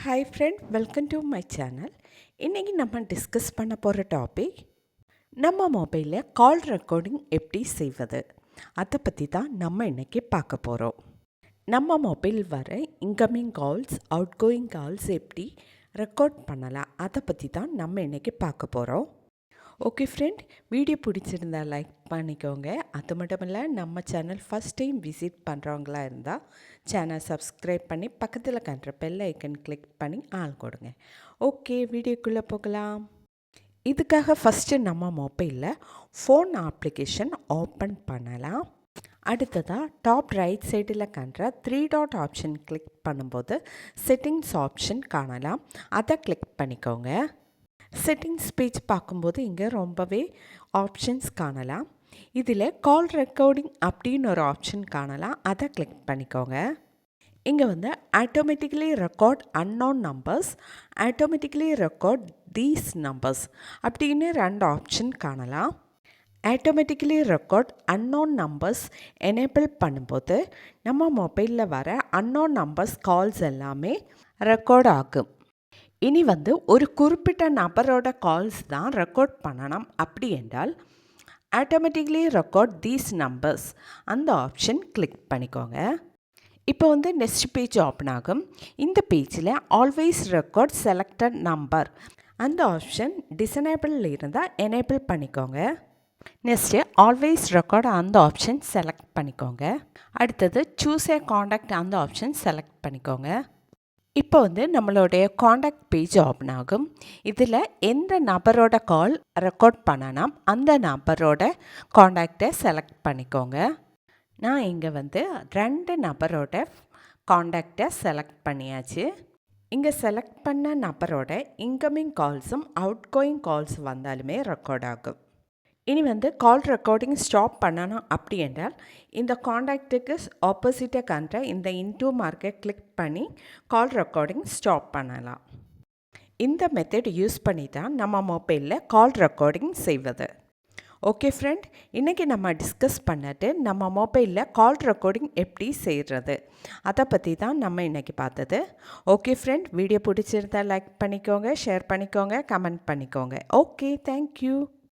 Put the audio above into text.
Hi friend, welcome to my channel. இன்றைக்கி நம்ம discuss பண்ண போகிற டாபிக் நம்ம மொபைலில் கால் ரெக்கார்டிங் எப்படி செய்வது, அதை பற்றி தான் நம்ம இன்றைக்கி பார்க்க போகிறோம். நம்ம மொபைல் வர incoming calls, out going calls எப்படி ரெக்கார்ட் பண்ணலாம், அதை பற்றி தான் நம்ம இன்றைக்கி பார்க்க போகிறோம். ஓகே ஃப்ரெண்ட், வீடியோ பிடிச்சிருந்தா லைக் பண்ணிக்கோங்க. அது மட்டும் இல்லை, நம்ம சேனல் ஃபஸ்ட் டைம் விசிட் பண்ணுறவங்களா இருந்தால் சேனல் சப்ஸ்கிரைப் பண்ணி பக்கத்தில் கண்ட பெல் ஐக்கன் கிளிக் பண்ணி ஆள் கொடுங்க. ஓகே, வீடியோக்குள்ளே போகலாம். இதுக்காக ஃபஸ்ட்டு நம்ம மொபைலில் ஃபோன் அப்ளிகேஷன் ஓப்பன் பண்ணலாம். அடுத்ததாக டாப் ரைட் சைடில் காண்ற 3 டாட் ஆப்ஷன் கிளிக் பண்ணும்போது செட்டிங்ஸ் ஆப்ஷன் காணலாம். அதை கிளிக் பண்ணிக்கோங்க. செட்டிங்ஸ் பேஜ் பார்க்கும்போது இங்கே ரொம்பவே ஆப்ஷன்ஸ் காணலாம். இதில் கால் ரெக்கார்டிங் அப்படின்னு ஒரு ஆப்ஷன் காணலாம். அதை கிளிக் பண்ணிக்கோங்க. இங்கே வந்து automatically record unknown numbers, automatically record these numbers அப்படின்னு 2 ஆப்ஷன் காணலாம். Automatically record unknown numbers enable பண்ணும்போது நம்ம மொபைலில் வர அன்னோன் நம்பர்ஸ் கால்ஸ் எல்லாமே ரெக்கார்ட் ஆகும். இனி வந்து ஒரு குறிப்பிட்ட நபரோட கால்ஸ் தான் ரெக்கார்ட் பண்ணணும். அப்படி என்றால் ஆட்டோமேட்டிக்லி ரெக்கார்ட் தீஸ் நம்பர்ஸ் அந்த ஆப்ஷன் கிளிக் பண்ணிக்கோங்க. இப்போ வந்து நெக்ஸ்ட் பேஜ் ஓப்பன் ஆகும். இந்த பேஜில் ஆல்வேஸ் ரெக்கார்ட் செலக்டட் நம்பர் அந்த ஆப்ஷன் டிசனேபிளில் இருந்தால் எனேபிள் பண்ணிக்கோங்க. நெக்ஸ்ட்டு ஆல்வேஸ் ரெக்கார்ட் அந்த ஆப்ஷன் செலக்ட் பண்ணிக்கோங்க. அடுத்தது சூஸ் ஏ காண்டாக்ட் அந்த ஆப்ஷன் செலக்ட் பண்ணிக்கோங்க. இப்போ வந்து நம்மளுடைய காண்டாக்ட் பேஜ் ஓப்பன் ஆகும். இதில் எந்த நபரோட கால் ரெக்கார்ட் பண்ணணும் அந்த நபரோட காண்டாக்டை செலக்ட் பண்ணிக்கோங்க. நான் இங்கே வந்து 2 நபரோட காண்டாக்டை செலக்ட் பண்ணியாச்சு. இங்கே செலக்ட் பண்ண நபரோட இன்கமிங் கால்ஸும் அவுட் கோயிங் கால்ஸ் வந்தாலுமே ரெக்கார்ட் ஆகும். இனி வந்து கால் ரெக்கார்டிங் ஸ்டாப் பண்ணணும் அப்படி என்றால் இந்த காண்டாக்டுக்கு ஆப்போசிட்டை காண்ற இந்த இன்டூ மார்க்கை கிளிக் பண்ணி கால் ரெக்கார்டிங் ஸ்டாப் பண்ணலாம். இந்த மெத்தட் யூஸ் பண்ணி தான் நம்ம மொபைலில் கால் ரெக்கார்டிங் செய்வது. ஓகே ஃப்ரெண்ட், இன்றைக்கி நம்ம டிஸ்கஸ் பண்ணிட்டு நம்ம மொபைலில் கால் ரெக்கார்டிங் எப்படி செய்கிறது அதை பற்றி தான் நம்ம இன்றைக்கி பார்த்தது. ஓகே ஃப்ரெண்ட், வீடியோ பிடிச்சிருந்தால் லைக் பண்ணிக்கோங்க, ஷேர் பண்ணிக்கோங்க, கமெண்ட் பண்ணிக்கோங்க. Okay, thank you.